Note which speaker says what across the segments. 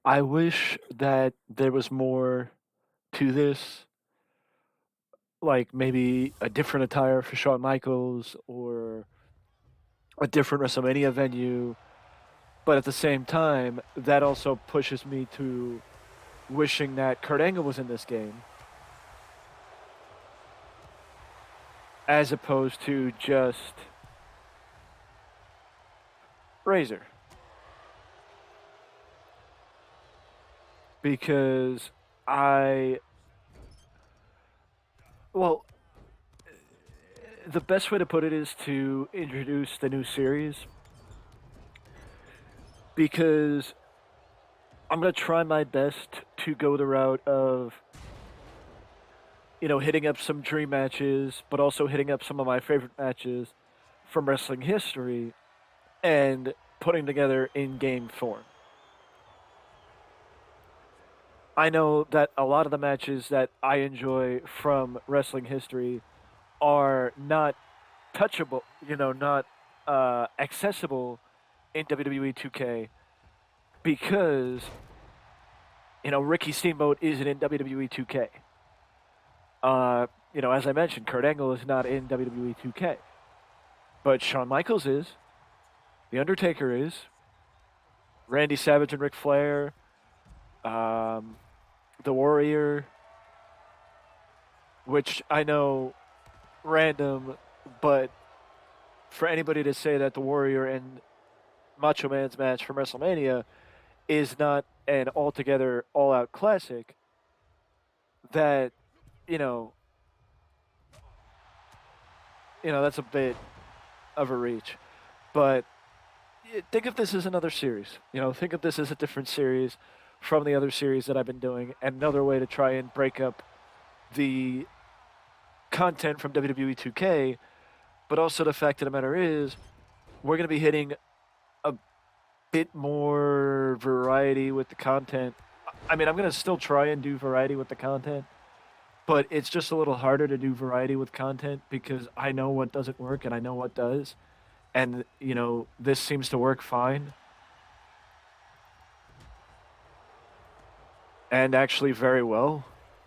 Speaker 1: I wish that there was more to this, like maybe a different attire for Shawn Michaels or a different WrestleMania venue. But at the same time, that also pushes me to wishing that Kurt Angle was in this game as opposed to just Razor. Because I, well, the best way to put it is to introduce the new series because I'm going to try my best to go the route of, hitting up some dream matches, but also hitting up some of my favorite matches from wrestling history and putting together in game form. I know that a lot of the matches that I enjoy from wrestling history are not touchable, not accessible in WWE 2K because, Ricky Steamboat isn't in WWE 2K. As I mentioned, Kurt Angle is not in WWE 2K, but Shawn Michaels is, The Undertaker is, Randy Savage and Ric Flair, um, The Warrior, which I know random, but for anybody to say that The Warrior and Macho Man's match from WrestleMania is not an altogether all out classic, that, you know, that's a bit of a reach. But think of this as another series. Think of this as a different series from the other series that I've been doing, and another way to try and break up the content from WWE 2K. But also the fact of the matter is, we're going to be hitting a bit more variety with the content. I mean, I'm going to still try and do variety with the content, but it's just a little harder to do variety with content because I know what doesn't work and I know what does. And, this seems to work fine and actually very well.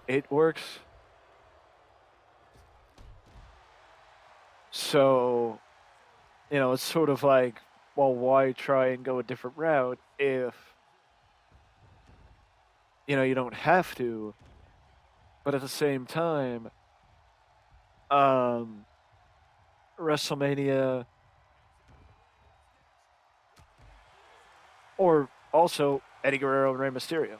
Speaker 1: It works. So, it's sort of like, well, why try and go a different route if, you don't have to? But at the same time, um, WrestleMania or also Eddie Guerrero and Rey Mysterio.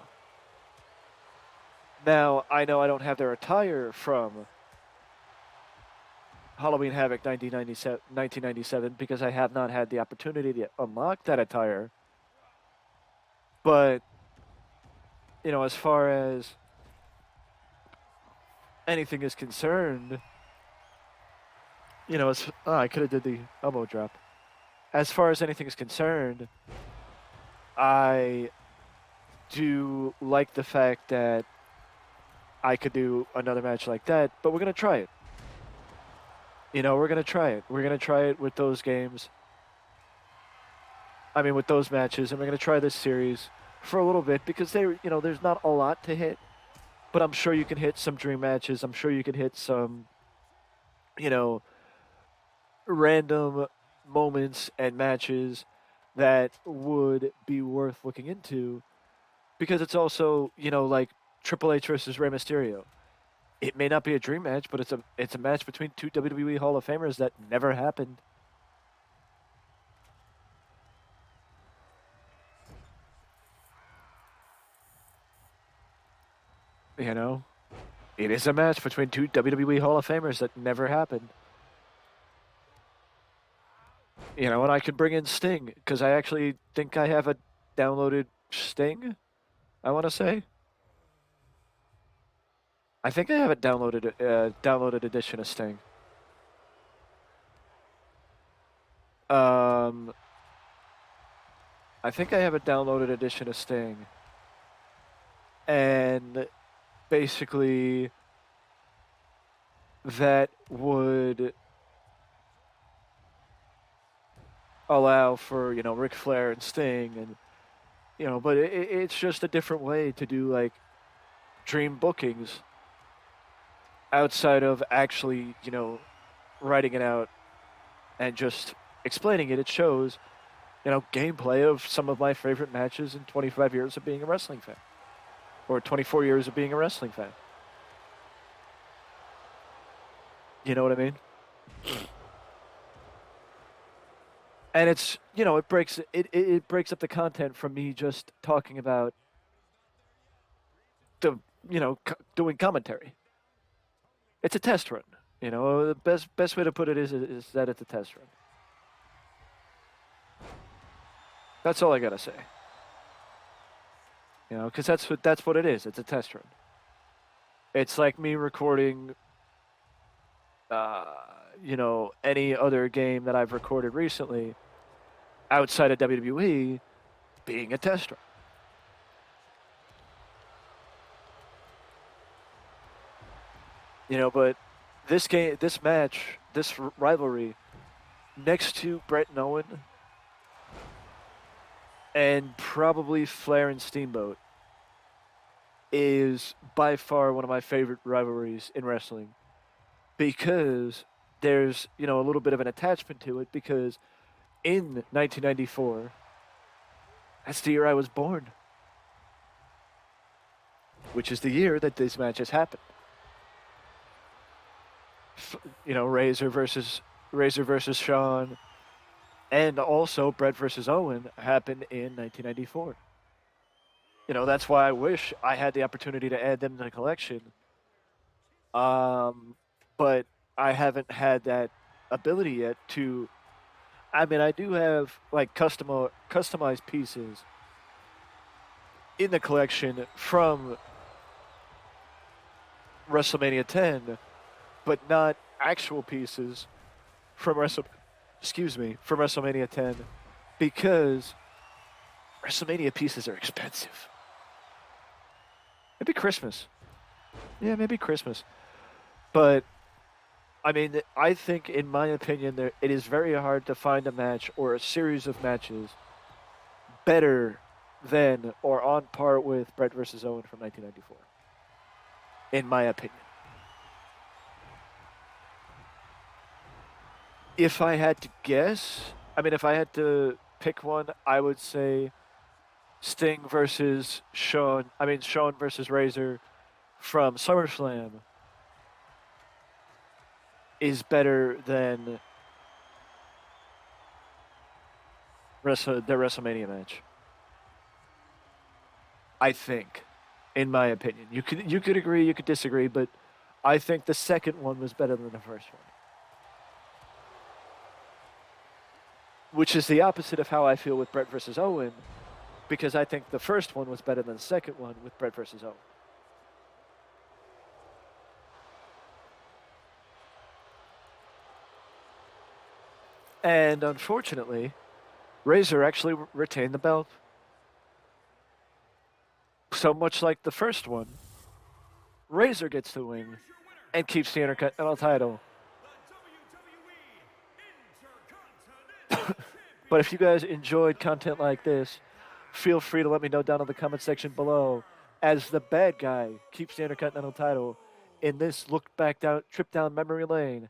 Speaker 1: Now, I know I don't have their attire from Halloween Havoc 1997 because I have not had the opportunity to unlock that attire. But, as far as anything is concerned, I could have did the elbow drop. As far as anything is concerned, I do like the fact that I could do another match like that, but we're gonna try it. We're gonna try it. We're gonna try it with those games. I mean, with those matches, and we're gonna try this series for a little bit because there's not a lot to hit, but I'm sure you can hit some dream matches. I'm sure you can hit some, you know, random moments and matches that would be worth looking into because it's also, like Triple H versus Rey Mysterio. It may not be a dream match, but it's a match between two WWE Hall of Famers that never happened. You know, it is a match between two WWE Hall of Famers that never happened. And I could bring in Sting because I actually think I have a downloaded Sting. I want to say I think I have a downloaded edition of Sting. Um, I think I have a downloaded edition of Sting, and basically that would allow for Ric Flair and Sting and but it's just a different way to do like dream bookings outside of actually, writing it out and just explaining it. It shows, gameplay of some of my favorite matches in 25 years of being a wrestling fan, or 24 years of being a wrestling fan. You know what I mean? And it's, it breaks up the content from me just talking about the, doing commentary. It's a test run. The best way to put it is that it's a test run. That's all I gotta say. Because that's what it is. It's a test run. It's like me recording, any other game that I've recorded recently outside of WWE being a test run. But this game, this match, this rivalry, next to Bret and Owen, and probably Flair and Steamboat, is by far one of my favorite rivalries in wrestling, because there's, a little bit of an attachment to it, because in 1994, that's the year I was born, which is the year that these matches happened. Razor versus Shawn, and also Bret versus Owen happened in 1994. That's why I wish I had the opportunity to add them to the collection. But I haven't had that ability yet to. I mean, I do have like customized pieces in the collection from WrestleMania 10, but not actual pieces from WrestleMania 10, because WrestleMania pieces are expensive. Maybe Christmas. Yeah, maybe Christmas. But I mean, I think, in my opinion, it is very hard to find a match or a series of matches better than or on par with Bret versus Owen from 1994. In my opinion. If I had to guess, if I had to pick one, I would say Sting versus Shawn versus Razor from SummerSlam is better than the WrestleMania match. I think, in my opinion. You could agree, you could disagree, but I think the second one was better than the first one. Which is the opposite of how I feel with Bret versus Owen, because I think the first one was better than the second one with Bret versus Owen. And unfortunately, Razor actually retained the belt. So much like the first one, Razor gets the win and keeps the Intercontinental title. But if you guys enjoyed content like this, feel free to let me know down in the comment section below, as the bad guy keeps the Intercontinental title in this trip down memory lane,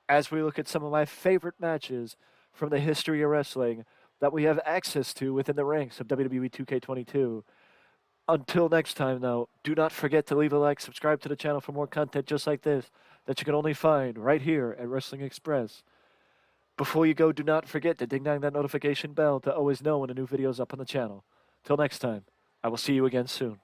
Speaker 1: as we look at some of my favorite matches from the history of wrestling that we have access to within the ranks of WWE 2K22. Until next time, though, do not forget to leave a like, subscribe to the channel for more content just like this that you can only find right here at Wrestling Express. Before you go, do not forget to ding dong that notification bell to always know when a new video is up on the channel. Till next time, I will see you again soon.